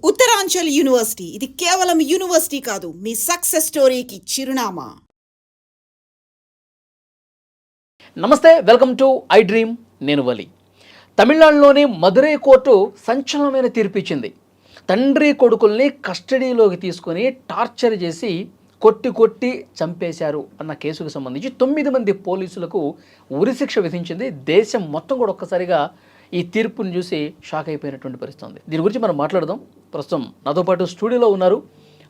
Uttaranchal university ఇది కేవలం university కాదు, మీ సక్సెస్ స్టోరీకి చిరునామా. నమస్తే, వెల్కమ్ టు ఐ డ్రీమ్. నేను వలి. తమిళనాడులోని మదురై కోర్టు సంచలనమైన తీర్పు ఇచ్చింది. తండ్రి కొడుకుల్ని కస్టడీలోకి తీసుకొని టార్చర్ చేసి కొట్టి చంపేశారు అన్న కేసుకు సంబంధించి 9 మంది పోలీసులకు ఉరిశిక్ష విధించింది. దేశం మొత్తం కూడా ఒక్కసారిగా ఈ తీర్పును చూసి షాక్ అయిపోయినటువంటి పరిస్థితి ఉంది. దీని గురించి మనం మాట్లాడదాం. ప్రస్తుతం నాతో పాటు స్టూడియోలో ఉన్నారు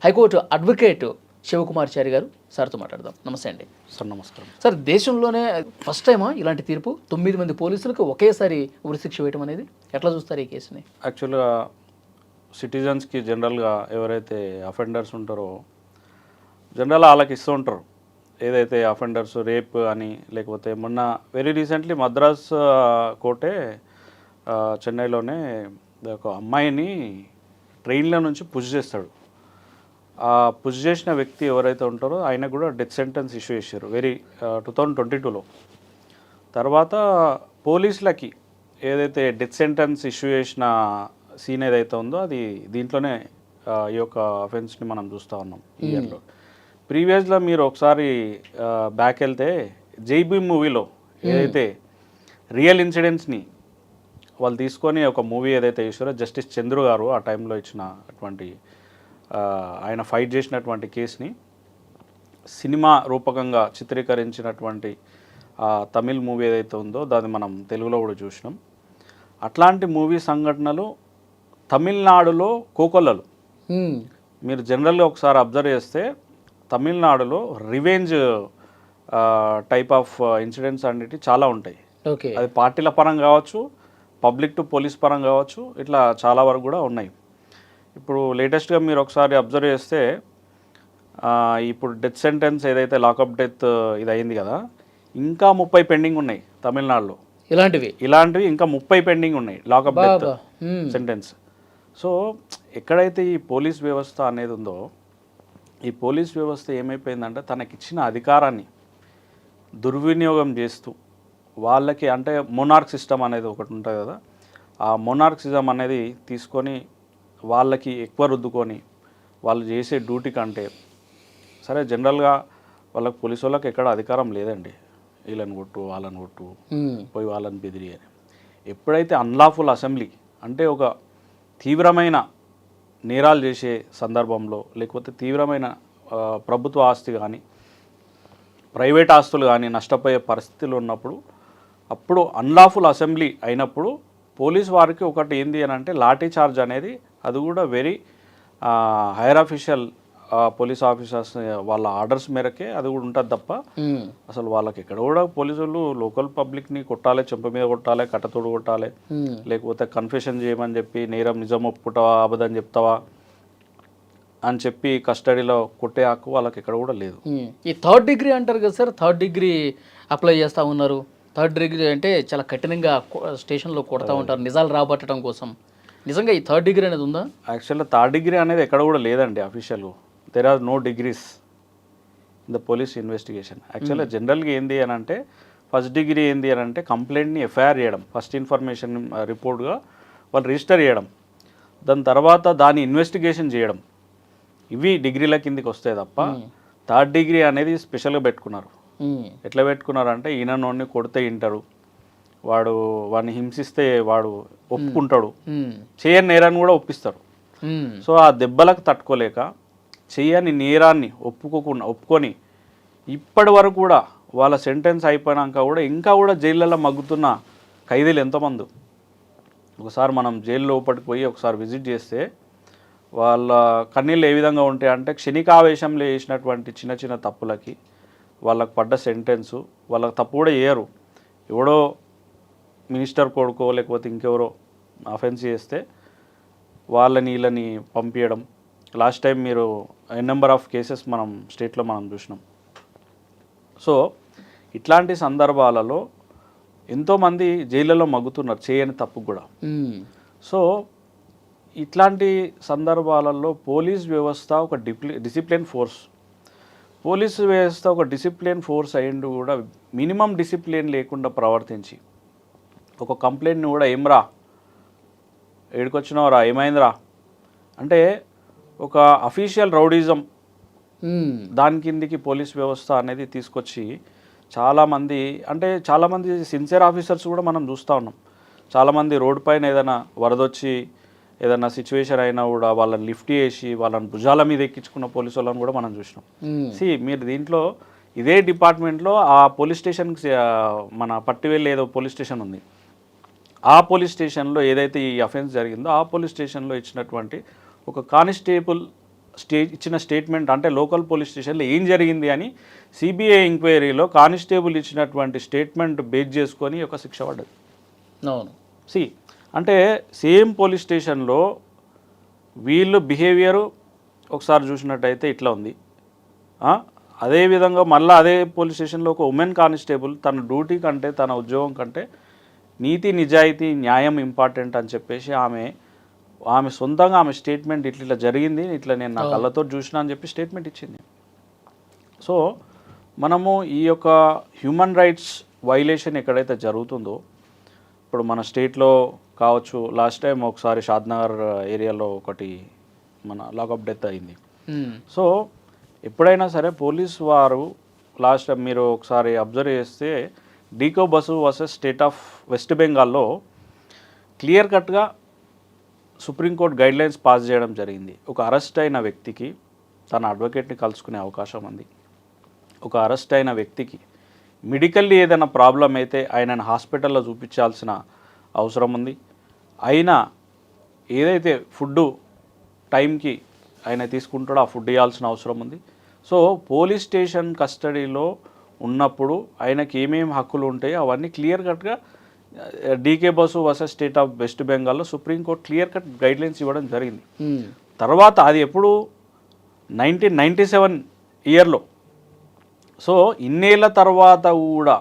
హైకోర్టు అడ్వకేట్ శివకుమార్చారి గారు. సార్తో మాట్లాడదాం. నమస్తే అండి. సార్ నమస్కారం. సార్, దేశంలోనే ఫస్ట్ టైమా ఇలాంటి తీర్పు? 9 మంది పోలీసులకు ఒకేసారి ఉరిశిక్ష వేయడం అనేది ఎట్లా చూస్తారు ఈ కేసుని? యాక్చువల్గా సిటిజన్స్కి జనరల్గా ఎవరైతే అఫెండర్స్ ఉంటారో జనరల్గా వాళ్ళకి ఇస్తూ ఉంటారు. ఏదైతే అఫెండర్స్ రేప్ అని, లేకపోతే మొన్న వెరీ రీసెంట్లీ మద్రాస్ కోర్టే చెన్నైలోనే ఒక అమ్మాయిని ట్రైన్లో నుంచి పుష్ చేస్తాడు. ఆ పుష్ చేసిన వ్యక్తి ఎవరైతే ఉంటారో ఆయన కూడా డెత్ సెంటెన్స్ ఇష్యూ చేశారు 2022లో. తర్వాత పోలీసులకి ఏదైతే డెత్ సెంటెన్స్ ఇష్యూ చేసిన సీన్ ఏదైతే ఉందో అది దీంట్లోనే ఈ యొక్క అఫెన్స్ని మనం చూస్తూ ఉన్నాం ఈ ఇయర్లో. ప్రీవియస్లో మీరు ఒకసారి బ్యాక్ వెళ్తే జైబీ మూవీలో ఏదైతే రియల్ ఇన్సిడెంట్స్ని వాళ్ళు తీసుకొని ఒక మూవీ ఏదైతే చేశారో జస్టిస్ చంద్రు గారు ఆ టైంలో ఇచ్చిన అటువంటి ఆయన ఫైట్ చేసినటువంటి కేసుని సినిమా రూపకంగా చిత్రీకరించినటువంటి తమిళ్ మూవీ ఏదైతే ఉందో దాన్ని మనం తెలుగులో కూడా చూసినాం. అట్లాంటి మూవీ సంఘటనలు తమిళనాడులో కోకొల్లలు. మీరు జనరల్గా ఒకసారి అబ్జర్వ్ చేస్తే తమిళనాడులో రివెంజ్ టైప్ ఆఫ్ ఇన్సిడెంట్స్ అన్నిటి చాలా ఉంటాయి. అది పార్టీల పరంగా కావచ్చు, పబ్లిక్ టు పోలీస్ పరంగా కావచ్చు, ఇట్లా చాలా వరకు కూడా ఉన్నాయి. ఇప్పుడు లేటెస్ట్గా మీరు ఒకసారి అబ్జర్వ్ చేస్తే ఇప్పుడు డెత్ సెంటెన్స్ ఏదైతే లాకప్ డెత్ ఇది అయింది కదా, ఇంకా 30 పెండింగ్ ఉన్నాయి తమిళనాడులో. ఇలాంటివి ఇంకా 30 పెండింగ్ ఉన్నాయి లాకప్ డెత్ సెంటెన్స్. సో ఎక్కడైతే ఈ పోలీస్ వ్యవస్థ అనేది ఉందో, ఈ పోలీస్ వ్యవస్థ ఏమైపోయిందంటే తనకిచ్చిన అధికారాన్ని దుర్వినియోగం చేస్తూ వాళ్ళకి, అంటే మొనార్క్ సిస్టమ్ అనేది ఒకటి ఉంటుంది కదా, ఆ మొనార్కిజం అనేది తీసుకొని వాళ్ళకి ఎక్కువ రుద్దుకొని వాళ్ళు చేసే డ్యూటీ కంటే, సరే జనరల్గా వాళ్ళకి పోలీసు వాళ్ళకి ఎక్కడ అధికారం లేదండి, వీళ్ళని కొట్టు వాళ్ళని కొట్టు పోయి వాళ్ళని బెదిరి అని. ఎప్పుడైతే అన్లాఫుల్ అసెంబ్లీ అంటే ఒక తీవ్రమైన నేరాలు చేసే సందర్భంలో, లేకపోతే తీవ్రమైన ప్రభుత్వ ఆస్తి కానీ ప్రైవేట్ ఆస్తులు కానీ నష్టపోయే పరిస్థితులు ఉన్నప్పుడు, అప్పుడు అన్లాఫుల్ అసెంబ్లీ అయినప్పుడు పోలీస్ వారికి ఒకటి ఏంది అని అంటే లాఠీ చార్జ్ అనేది, అది కూడా very higher official police officers వాళ్ళ ఆర్డర్స్ మేరకే అది కూడా ఉంటుంది తప్ప అసలు వాళ్ళకి ఎక్కడ కూడా పోలీసులు లోకల్ పబ్లిక్ని కొట్టాలి, చెంప మీద కొట్టాలి, కట్టతోడు కొట్టాలి, లేకపోతే కన్ఫెషన్ చేయమని చెప్పి నేరం నిజం ఒప్పుకుంటావా అబద్ధం చెప్తావా అని చెప్పి కస్టడీలో కొట్టే హక్కు వాళ్ళకి ఎక్కడ కూడా లేదు. ఈ 3rd డిగ్రీ అంటారు కదా సార్, 3rd డిగ్రీ అప్లై చేస్తూ ఉన్నారు. 3rd డిగ్రీ అంటే చాలా కఠినంగా స్టేషన్లో కొడతా ఉంటారు నిజాలు రాబట్టడం కోసం. నిజంగా ఈ 3rd డిగ్రీ అనేది ఉందా? యాక్చువల్గా 3rd డిగ్రీ అనేది ఎక్కడ కూడా లేదండి official. There are no degrees in the police investigation. యాక్చువల్గా జనరల్గా ఏంది అని అంటే, ఫస్ట్ డిగ్రీ ఏంది అని అంటే కంప్లైంట్ని ఎఫ్ఐఆర్ చేయడం, ఫస్ట్ ఇన్ఫర్మేషన్ రిపోర్ట్గా వాళ్ళు రిజిస్టర్ చేయడం, దాని తర్వాత దాన్ని ఇన్వెస్టిగేషన్ చేయడం, ఇవి డిగ్రీల కిందికి వస్తాయి తప్ప 3rd డిగ్రీ అనేది స్పెషల్గా పెట్టుకున్నారు. ఎట్లా పెట్టుకున్నారు అంటే, ఈయనోడిని కొడితే వింటారు, వాడిని హింసిస్తే వాడు ఒప్పుకుంటాడు, చేయని నేరాన్ని కూడా ఒప్పిస్తారు. సో ఆ దెబ్బలకు తట్టుకోలేక చేయని నేరాన్ని ఒప్పుకొని ఇప్పటి వరకు కూడా వాళ్ళ సెంటెన్స్ అయిపోయినాక కూడా ఇంకా కూడా జైళ్ళల్లో మగ్గుతున్న ఖైదీలు ఎంతోమంది. ఒకసారి మనం జైలు లోపలికి పోయి ఒకసారి విజిట్ చేస్తే వాళ్ళ కన్నీళ్ళు ఏ విధంగా ఉంటాయంటే, క్షణికావేశంలో చేసినటువంటి చిన్న చిన్న తప్పులకి వాళ్ళకు పడ్డ సెంటెన్సు, వాళ్ళకి తప్పు కూడా చేయరు, ఎవడో మినిస్టర్ కొడుకో లేకపోతే ఇంకెవరో అఫెన్స్ చేస్తే వాళ్ళని వీళ్ళని పంపించడం. లాస్ట్ టైం మీరు నెంబర్ ఆఫ్ కేసెస్ మనం స్టేట్లో మనం చూసినాం. సో ఇట్లాంటి సందర్భాలలో ఎంతోమంది జైళ్ళలో మగ్గుతున్నారు చేయని తప్పు కూడా. సో ఇట్లాంటి సందర్భాలలో పోలీస్ వ్యవస్థ ఒక డిసిప్లిన్ ఫోర్స్, పోలీసు వ్యవస్థ ఒక డిసిప్లిన్ ఫోర్స్ అయ్యిండు కూడా మినిమం డిసిప్లిన్ లేకుండా ప్రవర్తించి ఒక కంప్లైంట్ని కూడా ఏమ్రా ఏడుకొచ్చినావురా ఏమైందిరా అంటే ఒక అఫీషియల్ రౌడిజం దాని కిందికి పోలీస్ వ్యవస్థ అనేది తీసుకొచ్చి చాలామంది సిన్సియర్ ఆఫీసర్స్ కూడా మనం చూస్తూ ఉన్నాం. చాలామంది రోడ్ పైన ఏదైనా వరదొచ్చి ఏదైనా సిచ్యువేషన్ అయినా కూడా వాళ్ళని లిఫ్ట్ చేసి వాళ్ళని భుజాల మీద ఎక్కించుకున్న పోలీసు వాళ్ళని కూడా మనం చూసినాం. మీరు దీంట్లో ఇదే డిపార్ట్మెంట్లో ఆ పోలీస్ స్టేషన్కి మన పట్టివెల్లి ఏదో పోలీస్ స్టేషన్ ఉంది. ఆ పోలీస్ స్టేషన్లో ఏదైతే ఈ అఫెన్స్ జరిగిందో ఆ పోలీస్ స్టేషన్లో ఇచ్చినటువంటి ఒక కానిస్టేబుల్ ఇచ్చిన స్టేట్మెంట్, అంటే లోకల్ పోలీస్ స్టేషన్లో ఏం జరిగింది అని సిబిఐ ఎంక్వైరీలో కానిస్టేబుల్ ఇచ్చినటువంటి స్టేట్మెంట్ బేస్ చేసుకొని ఒక శిక్ష పడ్డది. అవును. అంటే సేమ్ పోలీస్ స్టేషన్లో వీళ్ళు బిహేవియరు ఒకసారి చూసినట్టయితే ఇట్లా ఉంది. అదేవిధంగా మళ్ళీ అదే పోలీస్ స్టేషన్లో ఒక ఉమెన్ కానిస్టేబుల్ తన డ్యూటీ కంటే తన ఉద్యోగం కంటే నీతి నిజాయితీ న్యాయం ఇంపార్టెంట్ అని చెప్పేసి ఆమె సొంతంగా ఆమె స్టేట్మెంట్ ఇట్లా జరిగింది, ఇట్లా నేను నా కళ్ళతో చూసినా అని చెప్పి స్టేట్మెంట్ ఇచ్చింది. సో మనము ఈ యొక్క హ్యూమన్ రైట్స్ వైలేషన్ ఎక్కడైతే జరుగుతుందో, ఇప్పుడు మన స్టేట్లో కావచ్చు, లాస్ట్ టైం ఒకసారి షాద్నగర్ ఏరియాలో ఒకటి మన లాకప్ డెత్ అయింది. సో ఎప్పుడైనా సరే పోలీస్ వారు లాస్ట్ టైం మీరు ఒకసారి అబ్జర్వ్ చేస్తే DK Basu versus state of West బెంగాల్లో క్లియర్ కట్గా సుప్రీంకోర్టు గైడ్లైన్స్ పాస్ చేయడం జరిగింది. ఒక అరెస్ట్ అయిన వ్యక్తికి తన అడ్వకేట్ని కలుసుకునే అవకాశం ఉంది. ఒక అరెస్ట్ అయిన వ్యక్తికి మెడికల్లీ ఏదైనా ప్రాబ్లం అయితే ఆయనను హాస్పిటల్లో చూపించాల్సిన అవసరం ఉంది. అయినా ఏదైతే ఫుడ్డు టైంకి ఆయన తీసుకుంటాడో ఆ ఫుడ్ ఇవ్వాల్సిన అవసరం ఉంది. సో పోలీస్ స్టేషన్ కస్టడీలో ఉన్నప్పుడు ఆయనకి ఏమేమి హక్కులు ఉంటాయో అవన్నీ క్లియర్ కట్గా DK Basu versus state of West బెంగాల్లో సుప్రీంకోర్టు క్లియర్ కట్ గైడ్లైన్స్ ఇవ్వడం జరిగింది. తర్వాత అది ఎప్పుడు 1997 ఇయర్లో. సో ఇన్నేళ్ల తర్వాత కూడా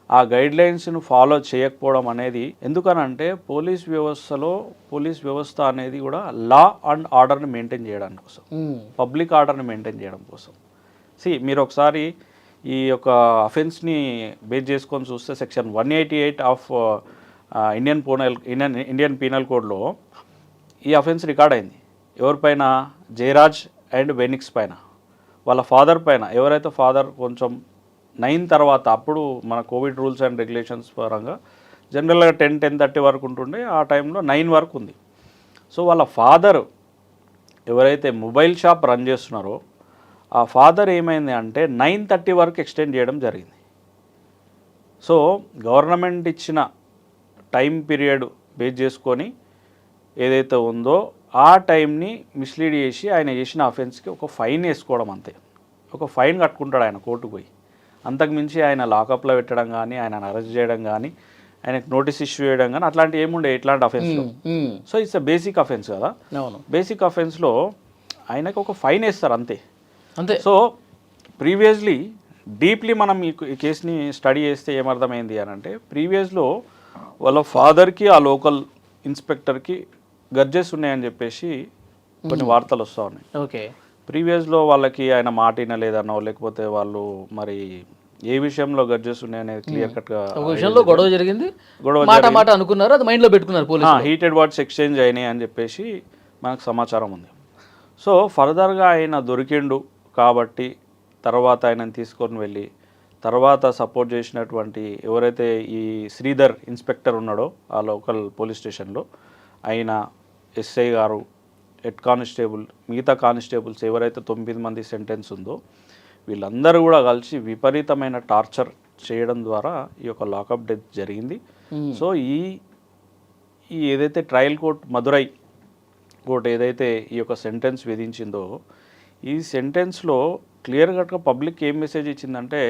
ఆ గైడ్లైన్స్ను ఫాలో చేయకపోవడం అనేది ఎందుకనంటే పోలీస్ వ్యవస్థ అనేది కూడా లా అండ్ ఆర్డర్ని మెయింటైన్ చేయడానికి కోసం, పబ్లిక్ ఆర్డర్ని మెయింటైన్ చేయడం కోసం. మీరు ఒకసారి ఈ యొక్క అఫెన్స్ని బేస్ చేసుకొని చూస్తే సెక్షన్ 188 ఆఫ్ ఇండియన్ పీనల్ కోడ్లో ఈ అఫెన్స్ రికార్డ్ అయింది. ఎవరిపైన? జయరాజ్ అండ్ వెనిక్స్ పైన, వాళ్ళ ఫాదర్ పైన. ఎవరైతే ఫాదర్ కొంచెం 9 తర్వాత, అప్పుడు మన కోవిడ్ రూల్స్ అండ్ రెగ్యులేషన్స్ పరంగా జనరల్గా 10-10:30 వరకు ఉంటుండే, ఆ టైంలో 9 వరకు ఉంది. సో వాళ్ళ ఫాదర్ ఎవరైతే మొబైల్ షాప్ రన్ చేస్తున్నారో ఆ ఫాదర్ ఏమైంది అంటే 9:30 వరకు ఎక్స్టెండ్ చేయడం జరిగింది. సో గవర్నమెంట్ ఇచ్చిన టైం పీరియడ్ బేస్ చేసుకొని ఏదైతే ఉందో ఆ టైంని మిస్లీడ్ చేసి ఆయన చేసిన అఫెన్స్కి ఒక ఫైన్ వేసుకోవడం, అంతే. ఒక ఫైన్ కట్టుకుంటాడు ఆయన కోర్టుకు పోయి. అంతకుమించి ఆయన లాకప్లో పెట్టడం కానీ, ఆయన అరెస్ట్ చేయడం కానీ, ఆయనకు నోటీస్ ఇష్యూ చేయడం కానీ అట్లాంటివి ఏముండే ఇట్లాంటి అఫెన్స్లో. So it's a basic offence కదా. బేసిక్ అఫెన్స్లో ఆయనకు ఒక ఫైన్ వేస్తారు, అంతే. సో ప్రీవియస్లీ డీప్లీ మనం ఈ కేసుని స్టడీ చేస్తే ఏమర్థమైంది అని అంటే, ప్రీవియస్లో వాళ్ళ ఫాదర్కి ఆ లోకల్ ఇన్స్పెక్టర్కి గర్జెస్ ఉన్నాయని చెప్పేసి కొన్ని వార్తలు వస్తూ ఉన్నాయి. ఓకే. ప్రీవియస్లో వాళ్ళకి ఆయన మాట వినలేదనో, లేకపోతే వాళ్ళు మరి ఏ విషయంలో గర్జెస్ ఉన్నాయనేది క్లియర్ కట్గా విషయంలో గొడవ జరిగింది, మాట అనుకున్నారు, అది మైండ్లో పెట్టుకున్నారు పోలీసు. హీటెడ్ వర్డ్స్ ఎక్స్చేంజ్ అయినాయి అని చెప్పేసి మనకు సమాచారం ఉంది. సో ఫర్దర్గా ఆయన దొరికిండు కాబట్టి తర్వాత ఆయనను తీసుకొని వెళ్ళి తర్వాత సపోర్ట్ చేసినటువంటి ఎవరైతే ఈ శ్రీధర్ ఇన్స్పెక్టర్ ఉన్నాడో ఆ లోకల్ పోలీస్ స్టేషన్లో, ఆయన ఎస్ఐ గారు, హెడ్ కానిస్టేబుల్, మిగతా కానిస్టేబుల్స్ ఎవరైతే 9 మంది సెంటెన్స్ ఉందో వీళ్ళందరూ కూడా కలిసి విపరీతమైన టార్చర్ చేయడం ద్వారా ఈ యొక్క లాకప్ డెత్ జరిగింది. సో ఈ ఏదైతే ట్రయల్ కోర్ట్ మదురై కోర్టు ఏదైతే ఈ యొక్క సెంటెన్స్ విధించిందో, ఈ సెంటెన్స్లో క్లియర్ కట్గా పబ్లిక్ ఏం మెసేజ్ ఇచ్చిందంటే,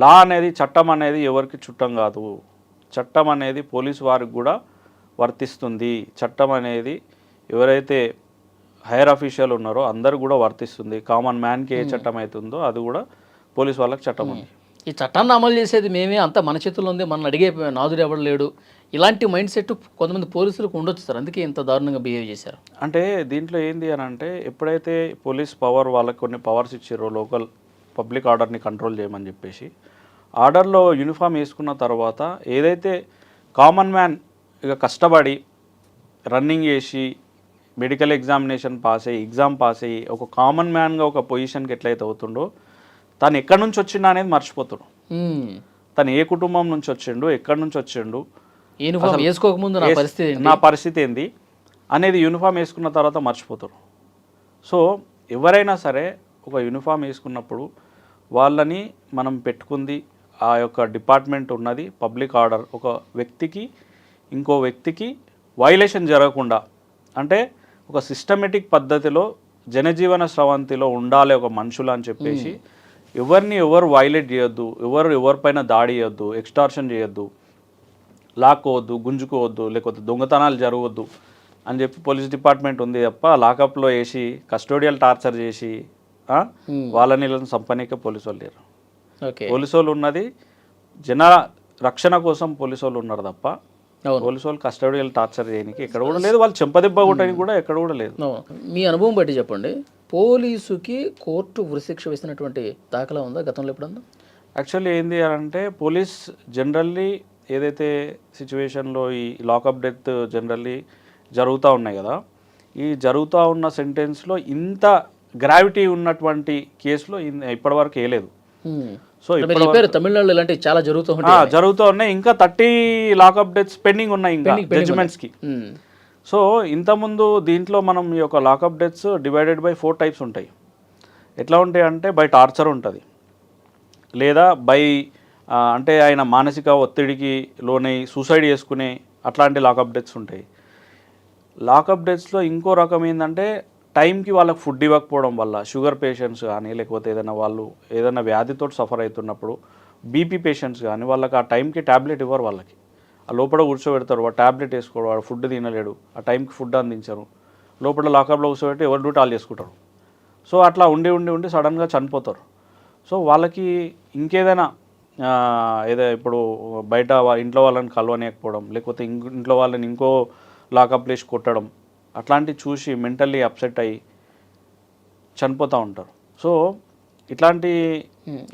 లా అనేది, చట్టం అనేది ఎవరికి చుట్టం కాదు, చట్టం అనేది పోలీసు వారికి కూడా వర్తిస్తుంది, చట్టం అనేది ఎవరైతే హైయర్ అఫీషియల్ ఉన్నారో అందరు కూడా వర్తిస్తుంది, కామన్ మ్యాన్కి ఏ చట్టం అవుతుందో అది కూడా పోలీసు వాళ్ళకి చట్టం ఉంది. ఈ చట్టాన్ని అమలు చేసేది మేమే, అంత మన చేతుల్లో ఉంది, మన అడిగే నాదుడు ఎవడు లేడు, ఇలాంటి మైండ్ సెట్ కొంతమంది పోలీసులకు ఉండొచ్చు సార్, అందుకే ఇంత దారుణంగా బిహేవ్ చేశారు. అంటే దీంట్లో ఏంది అని అంటే, ఎప్పుడైతే పోలీస్ పవర్ వాళ్ళకి కొన్ని పవర్స్ ఇచ్చారో లోకల్ పబ్లిక్ ఆర్డర్ని కంట్రోల్ చేయమని చెప్పేసి, ఆర్డర్లో యూనిఫామ్ వేసుకున్న తర్వాత ఏదైతే కామన్ మ్యాన్ ఇక కష్టపడి రన్నింగ్ చేసి మెడికల్ ఎగ్జామినేషన్ పాస్ అయ్యి ఎగ్జామ్ పాస్ అయ్యి ఒక కామన్ మ్యాన్గా ఒక పొజిషన్కి ఎట్లయితే అవుతుండో తను ఎక్కడి నుంచి వచ్చిండు అనేది మర్చిపోతాడు. తను ఏ కుటుంబం నుంచి వచ్చిండు, ఎక్కడి నుంచి వచ్చిండు, యూనిఫామ్ వేసుకోకముందు నా పరిస్థితి ఏంది అనేది యూనిఫామ్ వేసుకున్న తర్వాత మర్చిపోతారు. సో ఎవరైనా సరే ఒక యూనిఫామ్ వేసుకున్నప్పుడు వాళ్ళని మనం పెట్టుకుంది ఆ యొక్క డిపార్ట్మెంట్ ఉన్నది పబ్లిక్ ఆర్డర్, ఒక వ్యక్తికి ఇంకో వ్యక్తికి వైలేషన్ జరగకుండా, అంటే ఒక సిస్టమేటిక్ పద్ధతిలో జనజీవన స్రవంతిలో ఉండాలి ఒక మనుషులు అని చెప్పేసి ఎవరు వైలేట్ చేయొద్దు, ఎవరిపైన దాడి చేయొద్దు, ఎక్స్టార్షన్ చేయొద్దు, లాక్కోవద్దు, గుంజుకోవద్దు, లేకపోతే దొంగతనాలు జరగవద్దు అని చెప్పి పోలీస్ డిపార్ట్మెంట్ ఉంది తప్ప లాకప్లో వేసి కస్టోడియల్ టార్చర్ చేసి వాళ్ళని సంపనీకే పోలీసు వాళ్ళు లేరు. పోలీసు వాళ్ళు ఉన్నది జన రక్షణ కోసం పోలీసు వాళ్ళు ఉన్నారు తప్ప పోలీసు వాళ్ళు కస్టోడియల్ టార్చర్ చేయడానికి ఎక్కడ కూడా లేదు, వాళ్ళు చెంపదెబ్బ కొట్టడానికి కూడా ఎక్కడ కూడా లేదు. మీ అనుభవం బట్టి చెప్పండి, పోలీసుకి కోర్టు ఉరిశిక్ష వేసినటువంటి దాఖలా ఉందా గతంలో ఎప్పుడన్నా? యాక్చువల్లీ ఏంది అంటే పోలీస్ జనరల్లీ ఏదైతే సిచ్యువేషన్లో ఈ లాకప్ డెత్ జనరల్లీ జరుగుతూ ఉన్నాయి కదా, ఈ జరుగుతూ ఉన్న సెంటెన్స్లో ఇంత గ్రావిటీ ఉన్నటువంటి కేసులో ఇప్పటివరకు వేయలేదు. సో తమిళనాడులో ఇలాంటి చాలా జరుగుతూ ఉన్నాయి, ఇంకా 30 లాకప్ డెత్స్ పెండింగ్ ఉన్నాయి ఇంకా జడ్జిమెంట్స్కి. సో ఇంతకుముందు దీంట్లో మనం ఈ యొక్క lockup deaths divided by 4 types ఉంటాయి. ఎట్లా ఉంటాయి అంటే బై టార్చర్ ఉంటుంది, లేదా బై అంటే ఆయన మానసిక ఒత్తిడికి లోనై సూసైడ్ చేసుకునే అట్లాంటి లాకప్ డెత్స్ ఉంటాయి. లాకప్ డెత్స్లో ఇంకో రకం ఏంటంటే టైంకి వాళ్ళకి ఫుడ్ ఇవ్వకపోవడం వల్ల, షుగర్ పేషెంట్స్ కానీ లేకపోతే ఏదైనా వ్యాధితో సఫర్ అవుతున్నప్పుడు, బీపీ పేషెంట్స్ కానీ వాళ్ళకి ఆ టైంకి ట్యాబ్లెట్ ఇవ్వరు, వాళ్ళకి ఆ లోపల కూర్చోబెడతారు, వాడు ట్యాబ్లెట్ వేసుకోవడం, వాడు ఫుడ్ తినలేడు, ఆ టైంకి ఫుడ్ అందించరు, లోపల లాకప్లో కూర్చోబెట్టి ఎవరు డ్యూటీ వాళ్ళు చేసుకుంటారు. సో అట్లా ఉండి సడన్గా చనిపోతారు. సో వాళ్ళకి ఇంకేదైనా ఇప్పుడు బయట ఇంట్లో వాళ్ళని కలవనీయకపోవడం, లేకపోతే ఇంట్లో వాళ్ళని ఇంకో లాకప్ ప్లేస్ కొట్టడం, అట్లాంటివి చూసి మెంటల్లీ అప్సెట్ అయ్యి చనిపోతూ ఉంటారు. సో ఇట్లాంటి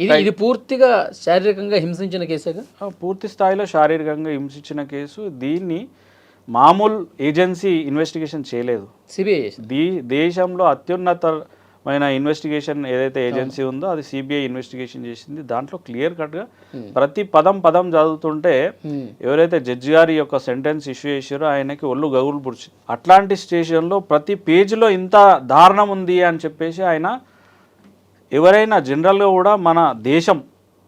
ఇది పూర్తిగా శారీరకంగా హింసించిన కేసేగా? పూర్తి స్థాయిలో శారీరకంగా హింసించిన కేసు. దీన్ని మామూలు ఏజెన్సీ ఇన్వెస్టిగేషన్ చేయలేదు, సిబిఐ దేశంలో అత్యున్నతమైన ఇన్వెస్టిగేషన్ ఏదైతే ఏజెన్సీ ఉందో అది సిబిఐ ఇన్వెస్టిగేషన్ చేసింది. దాంట్లో క్లియర్ కట్గా ప్రతి పదం చదువుతుంటే ఎవరైతే జడ్జి గారి యొక్క సెంటెన్స్ ఇష్యూ చేశారో ఆయనకి ఒళ్ళు గగులు పుడిచి, అట్లాంటి స్టేషన్లో ప్రతి పేజీలో ఇంత దారుణం ఉంది అని చెప్పేసి ఆయన ఎవరైనా జనరల్గా కూడా మన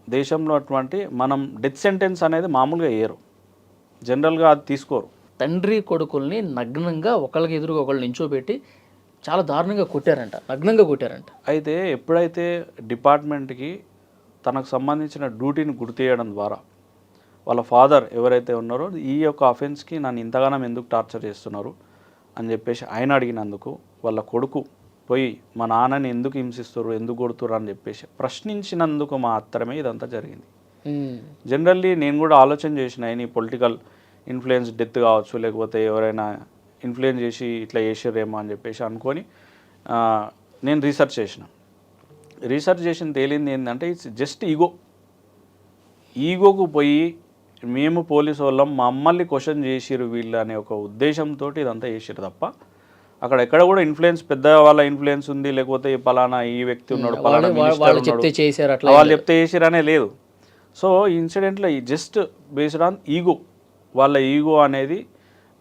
దేశంలో అటువంటి మనం డెత్ సెంటెన్స్ అనేది మామూలుగా వేయరు, జనరల్గా అది తీసుకోరు. తండ్రి కొడుకుల్ని నగ్నంగా ఒకళ్ళకి ఎదురుగా ఒకళ్ళు నించోబెట్టి చాలా దారుణంగా నగ్నంగా కొట్టారంట. అయితే ఎప్పుడైతే డిపార్ట్మెంట్కి తనకు సంబంధించిన డ్యూటీని గుర్తియడం ద్వారా వాళ్ళ ఫాదర్ ఎవరైతే ఉన్నారో ఈ యొక్క అఫెన్స్కి నన్ను ఇంతగానం ఎందుకు టార్చర్ చేస్తున్నారు అని చెప్పేసి ఆయన అడిగినందుకు వాళ్ళ కొడుకు పోయి మా నాన్నని ఎందుకు హింసిస్తారు, ఎందుకు కొడుతున్నారు అని చెప్పేసి ప్రశ్నించినందుకు మాత్రమే ఇదంతా జరిగింది. జనరల్లీ నేను కూడా ఆలోచన చేసిన ఈ పొలిటికల్ ఇన్ఫ్లుయెన్స్ డెత్ కావచ్చు, లేకపోతే ఎవరైనా ఇన్ఫ్లుయెన్స్ చేసి ఇట్లా చేసారేమో అని చెప్పేసి అనుకొని నేను రీసెర్చ్ చేసిన తేలింది ఏంటంటే ఇట్స్ జస్ట్ ఈగోకు పోయి మేము పోలీసు వాళ్ళం మమ్మల్ని క్వశ్చన్ చేసిరు వీళ్ళు అనే ఒక ఉద్దేశంతో ఇదంతా చేసిరు తప్ప అక్కడ ఎక్కడ కూడా ఇన్ఫ్లుయెన్స్ పెద్ద వాళ్ళ ఇన్ఫ్లుయెన్స్ ఉంది, లేకపోతే పలానా ఈ వ్యక్తి ఉన్నాడు, పలానా వాళ్ళు చెప్తే చేసిరనే లేదు. సో ఈ ఇన్సిడెంట్లో జస్ట్ బేస్డ్ ఆన్ ఈగో, వాళ్ళ ఈగో అనేది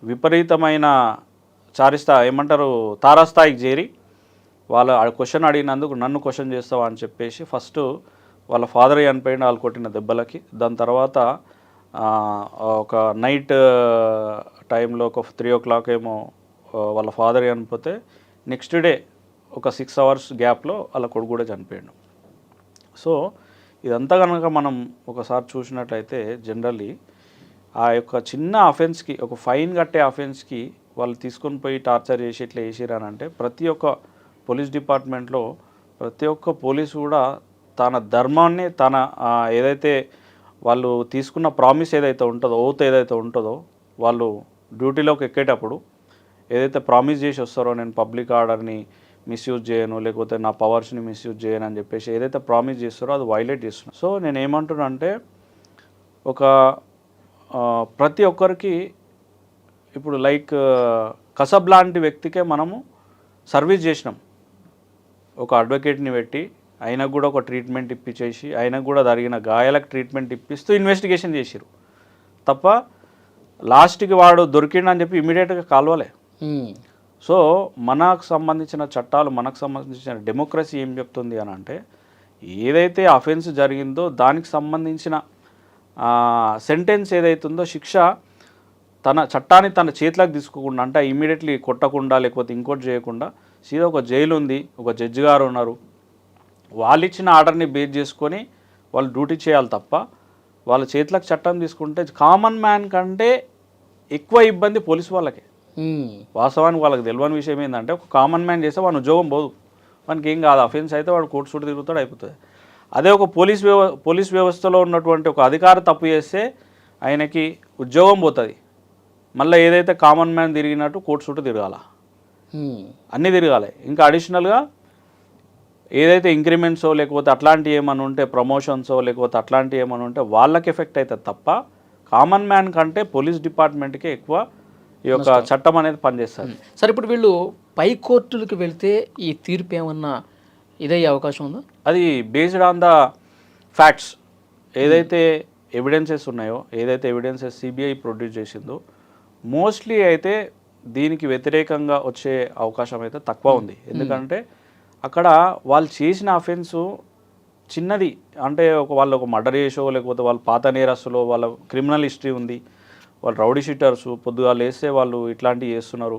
విపరీతమైన తారాస్థాయికి చేరి వాళ్ళ క్వశ్చన్ అడిగినందుకు నన్ను క్వశ్చన్ చేస్తావా అని చెప్పేసి ఫస్ట్ వాళ్ళ ఫాదర్ చనిపోయిన వాళ్ళు కొట్టిన దెబ్బలకి, దాని తర్వాత ఒక నైట్ టైంలో ఒక 3 o'clock ఏమో వాళ్ళ ఫాదర్ చనిపోతే నెక్స్ట్ డే ఒక 6 hours గ్యాప్లో వాళ్ళ కొడుకు కూడా చనిపోయాడు. సో ఇదంతా కనుక మనం ఒకసారి చూసినట్లయితే జనరల్లీ ఆ యొక్క చిన్న అఫెన్స్కి, ఒక ఫైన్ కట్టే అఫెన్స్కి వాళ్ళు తీసుకొని పోయి టార్చర్ చేసి ఇట్లా చేసిరానంటే ప్రతి ఒక్క పోలీస్ డిపార్ట్మెంట్లో ప్రతి ఒక్క పోలీసు కూడా తన ధర్మాన్ని ఏదైతే వాళ్ళు తీసుకున్న ప్రామిస్ ఏదైతే ఉంటుందో, ఓత్ ఏదైతే ఉంటుందో, వాళ్ళు డ్యూటీలోకి ఎక్కేటప్పుడు ఏదైతే ప్రామిస్ చేసి వస్తారో నేను పబ్లిక్ ఆర్డర్ని మిస్యూజ్ చేయను, లేకపోతే నా పవర్స్ని మిస్యూజ్ చేయను అని చెప్పేసి ఏదైతే ప్రామిస్ చేస్తారో అది వైలేట్ చేస్తున్నారు. సో నేను ఏమంటున్నా అంటే ప్రతి ఒక్కరికి ఇప్పుడు లైక్ కసబ్ లాంటి వ్యక్తికే మనము సర్వీస్ చేసినాం. ఒక అడ్వకేట్ని పెట్టి ఆయనకు కూడా ఒక ట్రీట్మెంట్ ఇప్పించేసి ఆయనకు కూడా జరిగిన గాయాలకు ట్రీట్మెంట్ ఇప్పిస్తూ ఇన్వెస్టిగేషన్ చేసిరు తప్ప లాస్ట్కి వాడు దొరికిండని చెప్పి ఇమీడియట్గా కాల్వలే. సో మనకు సంబంధించిన చట్టాలు, మనకు సంబంధించిన డెమోక్రసీ ఏం చెప్తుంది అని అంటే, ఏదైతే అఫెన్స్ జరిగిందో దానికి సంబంధించిన సెంటెన్స్ ఏదైతుందో, శిక్ష తన చట్టాన్ని తన చేతిలోకి తీసుకోకుండా, అంటే ఇమీడియట్లీ కొట్టకుండా లేకపోతే ఇంకోటి చేయకుండా సీదా ఒక జైలు ఉంది, ఒక జడ్జి గారు ఉన్నారు, వాళ్ళు ఇచ్చిన ఆర్డర్ని బేస్ చేసుకొని వాళ్ళు డ్యూటీ చేయాలి తప్ప వాళ్ళ చేతిలోకి చట్టం తీసుకుంటే కామన్ మ్యాన్ కంటే ఎక్కువ ఇబ్బంది పోలీసు వాళ్ళకే. వాస్తవానికి వాళ్ళకి తెలియని విషయం ఏంటంటే, ఒక కామన్ మ్యాన్ చేస్తే వాడు ఉద్యోగం పోదు, వానికి ఏం కాదు, అఫెన్స్ అయితే వాడు కోర్టు చుట్టూ తిరుగుతాడు, అయిపోతుంది. అదే ఒక పోలీస్ వ్యవస్థలో ఉన్నటువంటి ఒక అధికారి తప్పు చేస్తే ఆయనకి ఉద్యోగం పోతుంది, మళ్ళీ ఏదైతే కామన్ మ్యాన్ తిరిగినట్టు కోర్టు చుట్టూ తిరగాల, అన్నీ తిరగాలి. ఇంకా అడిషనల్గా ఏదైతే ఇంక్రిమెంట్సో లేకపోతే అట్లాంటివి ఏమైనా ఉంటే, ప్రమోషన్సో లేకపోతే అట్లాంటివి ఏమైనా ఉంటే వాళ్ళకి ఎఫెక్ట్ అవుతుంది తప్ప కామన్ మ్యాన్ కంటే పోలీస్ డిపార్ట్మెంట్కే ఎక్కువ ఈ యొక్క చట్టం అనేది పనిచేస్తుంది. సరే, ఇప్పుడు వీళ్ళు పై కోర్టులకు వెళ్తే ఈ తీర్పు ఏమన్నా ఇదయ్యే అవకాశం ఉందా? అది బేస్డ్ ఆన్ ద ఫ్యాక్ట్స్, ఏదైతే ఎవిడెన్సెస్ ఉన్నాయో, ఏదైతే ఎవిడెన్సెస్ సిబిఐ ప్రొడ్యూస్ చేసిందో, మోస్ట్లీ అయితే దీనికి వ్యతిరేకంగా వచ్చే అవకాశం అయితే తక్కువ ఉంది. ఎందుకంటే అక్కడ వాళ్ళు చేసిన అఫెన్సు చిన్నది, అంటే వాళ్ళు ఒక మర్డర్ చేసో లేకపోతే వాళ్ళు పాత నేరస్తులో వాళ్ళ క్రిమినల్ హిస్టరీ ఉంది, వాళ్ళు రౌడీ షీటర్సు, పొద్దుగా లేస్తే వాళ్ళు ఇట్లాంటివి చేస్తున్నారు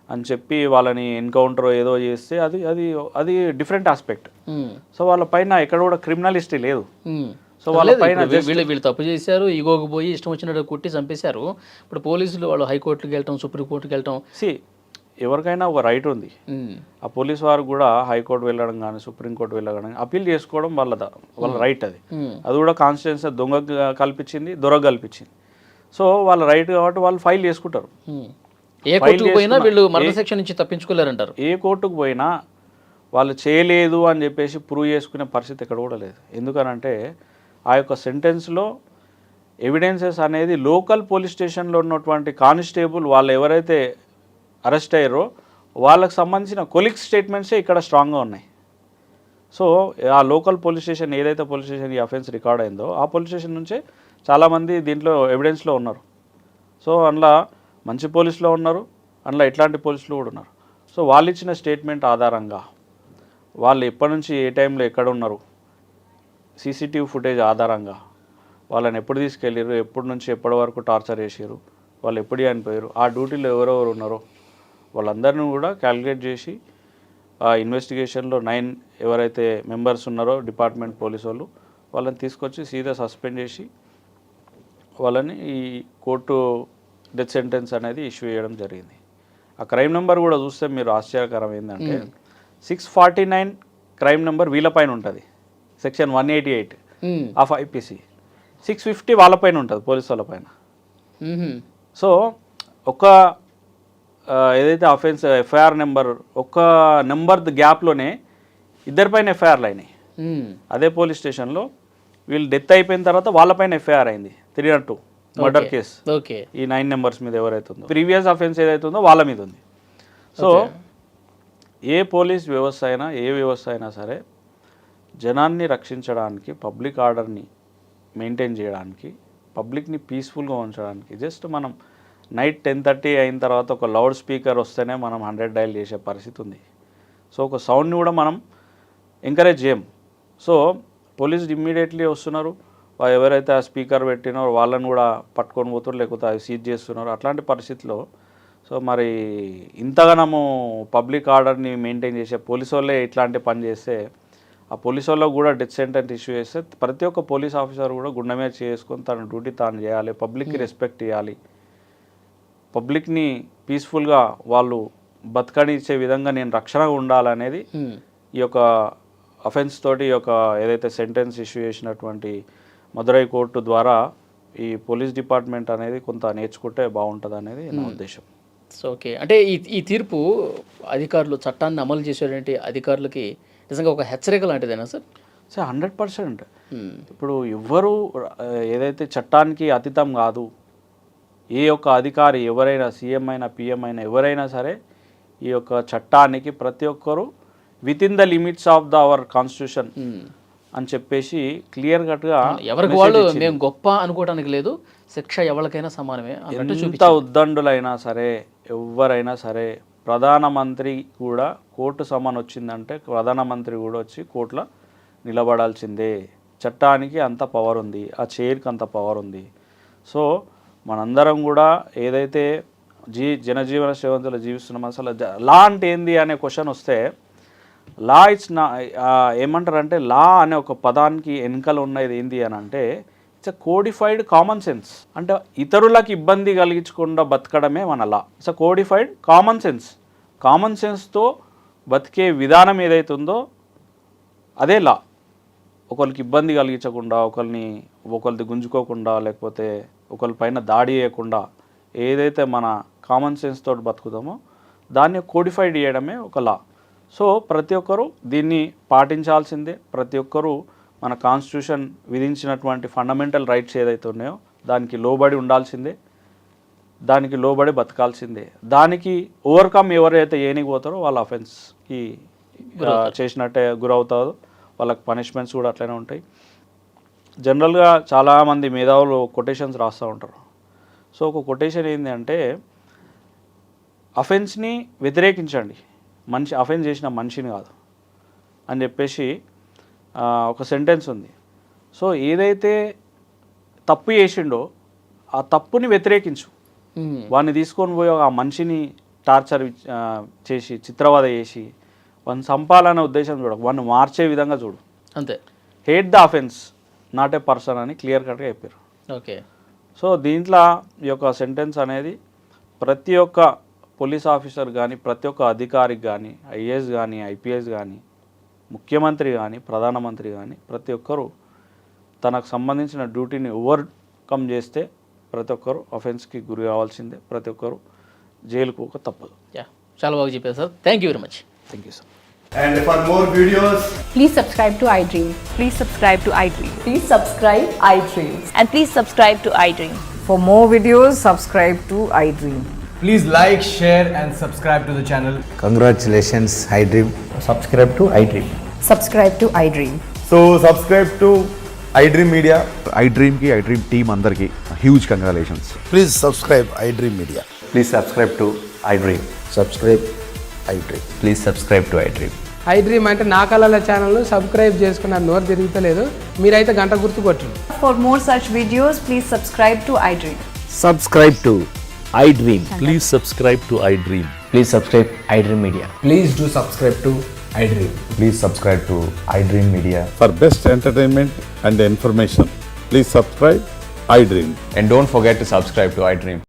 అని చెప్పి వాళ్ళని ఎన్కౌంటర్ ఏదో చేస్తే అది అది అది డిఫరెంట్ ఆస్పెక్ట్. సో వాళ్ళ పైన ఎక్కడ కూడా క్రిమినల్ హిస్టరీ లేదు. సో వాళ్ళ పైన వీళ్ళు తప్పు చేశారు, ఈగోకి పోయి ఇష్టం వచ్చినట్టు కొట్టి చంపేశారు. ఇప్పుడు పోలీసులు వాళ్ళు హైకోర్టుకి వెళ్ళటం, సుప్రీంకోర్టుకి వెళ్ళటం, ఎవరికైనా ఒక రైట్ ఉంది. ఆ పోలీస్ వారు కూడా హైకోర్టు వెళ్ళడం కానీ సుప్రీంకోర్టు వెళ్ళడం కానీ అప్పీల్ చేసుకోవడం వాళ్ళ రైట్. అది కూడా కాన్స్టిట్యూన్సీ దొంగ కల్పించింది, దొర కల్పించింది. సో వాళ్ళ రైట్ కాబట్టి వాళ్ళు ఫైల్ చేసుకుంటారు. ఏ కోర్టుకు పోయినా వీళ్ళు మర్డర్ సెక్షన్ నుంచి తప్పించుకోలేరంటారు. ఏ కోర్టుకు పోయినా వాళ్ళు చేయలేదు అని చెప్పేసి ప్రూవ్ చేసుకునే పరిస్థితి ఎక్కడ కూడా లేదు. ఎందుకనంటే ఆ యొక్క సెంటెన్స్లో ఎవిడెన్సెస్ అనేది లోకల్ పోలీస్ స్టేషన్లో ఉన్నటువంటి కానిస్టేబుల్ వాళ్ళు ఎవరైతే అరెస్ట్ అయ్యారో వాళ్ళకి సంబంధించిన కొలీగ్ స్టేట్మెంట్సే ఇక్కడ స్ట్రాంగ్గా ఉన్నాయి. సో ఆ లోకల్ పోలీస్ స్టేషన్, ఏదైతే పోలీస్ స్టేషన్ ఈ అఫెన్స్ రికార్డ్ అయిందో ఆ పోలీస్ స్టేషన్ నుంచే చాలామంది దీంట్లో ఎవిడెన్స్లో ఉన్నారు. సో అందులో మంచి పోలీసులో ఉన్నారు, అందులో ఇట్లాంటి పోలీసులు కూడా ఉన్నారు. సో వాళ్ళు ఇచ్చిన స్టేట్మెంట్ ఆధారంగా వాళ్ళు ఎప్పటి నుంచి ఏ టైంలో ఎక్కడ ఉన్నారు, సీసీటీవీ ఫుటేజ్ ఆధారంగా వాళ్ళని ఎప్పుడు తీసుకెళ్ళారు, ఎప్పటి నుంచి ఎప్పటి వరకు టార్చర్ చేసారు, వాళ్ళు ఎప్పుడు చనిపోయారు, ఆ డ్యూటీలో ఎవరెవరు ఉన్నారో వాళ్ళందరినీ కూడా క్యాలిక్యులేట్ చేసి ఆ ఇన్వెస్టిగేషన్లో 9 ఎవరైతే మెంబర్స్ ఉన్నారో డిపార్ట్మెంట్ పోలీసు వాళ్ళు, వాళ్ళని తీసుకొచ్చి సీదా సస్పెండ్ చేసి వాళ్ళని ఈ కోర్టు డెత్ సెంటెన్స్ అనేది ఇష్యూ చేయడం జరిగింది. ఆ క్రైమ్ నెంబర్ కూడా చూస్తే మీరు ఆశ్చర్యకరం ఏంటంటే 649 క్రైమ్ నెంబర్ వీళ్ళపైన ఉంటుంది, సెక్షన్ 188 ఆఫ్ ఐపీసీ. 650 వాళ్ళపైన ఉంటుంది, పోలీసు వాళ్ళపైన. సో ఒక ఏదైతే అఫెన్స్ ఎఫ్ఐఆర్ నెంబర్, ఒక నెంబర్ గ్యాప్లోనే ఇద్దరిపైన ఎఫ్ఐఆర్లు అయినాయి. అదే పోలీస్ స్టేషన్లో వీళ్ళు డెత్ అయిపోయిన తర్వాత వాళ్ళపైన ఎఫ్ఐఆర్ అయింది 302 మర్డర్ కేసు. ఈ 9 నెంబర్స్ మీద ఎవరైతే ఉందో, ప్రీవియస్ అఫెన్స్ ఏదైతే ఉందో వాళ్ళ మీద ఉంది. సో ఏ పోలీస్ వ్యవస్థ అయినా, ఏ వ్యవస్థ అయినా సరే జనాన్ని రక్షించడానికి, పబ్లిక్ ఆర్డర్ని మెయింటైన్ చేయడానికి, పబ్లిక్ని పీస్ఫుల్గా ఉంచడానికి, జస్ట్ మనం నైట్ 10:30 అయిన తర్వాత ఒక లౌడ్ స్పీకర్ వస్తేనే మనం 100 డయల్ చేసే పరిస్థితి ఉంది. సో ఒక సౌండ్ని కూడా మనం ఎంకరేజ్ చేయం. సో పోలీసులు ఇమ్మీడియట్లీ వస్తున్నారు, ఎవరైతే ఆ స్పీకర్ పెట్టినారో వాళ్ళని కూడా పట్టుకొని పోతున్నారు, లేకపోతే అవి సీజ్ చేస్తున్నారు. అట్లాంటి పరిస్థితిలో సో మరి ఇంతగానము పబ్లిక్ ఆర్డర్ని మెయింటైన్ చేసే పోలీసు వాళ్ళే ఇట్లాంటి పని చేస్తే, ఆ పోలీసు వాళ్ళకు కూడా డెత్ సెంటెన్స్ ఇష్యూ చేస్తే ప్రతి ఒక్క పోలీస్ ఆఫీసర్ కూడా గుండె మీద చేసుకొని తన డ్యూటీ తాను చేయాలి, పబ్లిక్కి రెస్పెక్ట్ ఇవ్వాలి, పబ్లిక్ని పీస్ఫుల్గా వాళ్ళు బతకనిచ్చే విధంగా నేను రక్షణగా ఉండాలనేది ఈ యొక్క అఫెన్స్ తోటి ఈ యొక్క ఏదైతే సెంటెన్స్ ఇష్యూ చేసినటువంటి మదురై కోర్టు ద్వారా ఈ పోలీస్ డిపార్ట్మెంట్ అనేది కొంత నేర్చుకుంటే బాగుంటుంది అనేది నా ఉద్దేశం. సో ఓకే, అంటే ఈ తీర్పు అధికారులు, చట్టాన్ని అమలు చేసేటువంటి అధికారులకి నిజంగా ఒక హెచ్చరిక లాంటిదేనా సార్? సార్ 100%. ఇప్పుడు ఎవ్వరు ఏదైతే చట్టానికి అతీతం కాదు, ఏ ఒక్క అధికారి ఎవరైనా సీఎం అయినా పిఎం అయినా ఎవరైనా సరే ఈ యొక్క చట్టానికి ప్రతి ఒక్కరూ with in the limits of the our constitution అని చెప్పేసి క్లియర్ కట్గా ఎవరికి వాళ్ళు మేము గొప్ప అనుకోవడానికి లేదు, శిక్ష ఎవరికైనా సమానమే అన్నట్టు ఎంత ఉద్దండులైనా సరే ఎవరైనా సరే ప్రధానమంత్రి కూడా కోర్టు సమన్ వచ్చిందంటే ప్రధానమంత్రి కూడా వచ్చి కోర్టులో నిలబడాల్సిందే. చట్టానికి అంత పవర్ ఉంది, ఆ చైర్కి అంత పవర్ ఉంది. సో మనందరం కూడా ఏదైతే జనజీవన శ్రేవంతులు జీవిస్తున్నాం, అసలు లా అంటే ఏంది అనే క్వశ్చన్ వస్తే లా ఇట్స్ నా ఏమంటారంటే లా అనే ఒక పదానికి వెనుకలు ఉన్నది ఏంది అని అంటే it's a codified common sense. అంటే ఇతరులకు ఇబ్బంది కలిగించకుండా బతకడమే మన law. It's a codified common sense. Common సెన్స్తో బతికే విధానం ఏదైతే ఉందో అదే లా. ఒకరికి ఇబ్బంది కలిగించకుండా, ఒకరిది గుంజుకోకుండా, లేకపోతే ఒకరి పైన దాడి చేయకుండా ఏదైతే మన కామన్ సెన్స్ తోటి బతుకుతామో దాన్ని కోడిఫైడ్ చేయడమే ఒక లా. సో ప్రతి ఒక్కరూ దీన్ని పాటించాల్సిందే. ప్రతి ఒక్కరూ మన కాన్స్టిట్యూషన్ విధించినటువంటి ఫండమెంటల్ రైట్స్ ఏదైతే ఉన్నాయో దానికి లోబడి ఉండాల్సిందే, దానికి లోబడి బతకాల్సిందే. దానికి ఓవర్కమ్ ఎవరైతే ఏనిపోతారో వాళ్ళ అఫెన్స్కి చేసినట్టే గురవుతారు, వాళ్ళకి పనిష్మెంట్స్ కూడా అట్లనే ఉంటాయి. జనరల్గా చాలామంది మేధావులు కొటేషన్స్ రాస్తూ ఉంటారు. సో ఒక కొటేషన్ ఏంటి అంటే అఫెన్స్ని వ్యతిరేకించండి, అఫెన్స్ చేసిన మనిషిని కాదు అని చెప్పేసి ఒక సెంటెన్స్ ఉంది. సో ఏదైతే తప్పు చేసిండో ఆ తప్పుని వ్యతిరేకించు, వాడిని తీసుకొని పోయి ఆ మనిషిని టార్చర్ చేసి చిత్రవద చేసి వాడిని చంపాలనే ఉద్దేశం చూడకు, వాడిని మార్చే విధంగా చూడు అంతే. Hate the offence not a person అని క్లియర్ కట్గా చెప్పారు. ఓకే. సో దీంట్లో ఈ యొక్క సెంటెన్స్ అనేది ప్రతి ఒక్క పోలీస్ ఆఫీసర్ కానీ, ప్రతి ఒక్క అధికారికి కానీ, ఐఏఎస్ కానీ, ఐపీఎస్ కానీ, ముఖ్యమంత్రి కానీ, ప్రధానమంత్రి కానీ ప్రతి ఒక్కరూ తనకు సంబంధించిన డ్యూటీని ఓవర్కమ్ చేస్తే ప్రతి ఒక్కరు అఫెన్స్కి గురి కావాల్సిందే, ప్రతి ఒక్కరు జైలుకు ఒక తప్పదు. చాలా బాగా చెప్పారు sir. Thank you very much. Thank you sir. And for more videos, Please subscribe to iDream. Please subscribe to iDream. Please subscribe iDream. And please subscribe to iDream. For more videos, subscribe to iDream. please like, share and subscribe to the channel. Congratulations, iDream. Subscribe to iDream. Subscribe to iDream. So subscribe to iDream Media. iDream ki iDream team andarki huge congratulations. Please subscribe iDream Media. Please subscribe to iDream. Subscribe iDream. Please subscribe to iDream. iDream అంటే నా కళల ఛానల్ను subscribe చేసుకున్న నోరు తిరుగుతలేదు, మీరైతే గంట గుర్తు కొట్టండి. For more such videos, please subscribe to iDream. Subscribe to iDream. Please subscribe to iDream. Please subscribe iDream Media. Please do subscribe to iDream. Please subscribe to iDream Media. For best entertainment and information, please subscribe iDream. And don't forget to subscribe to iDream.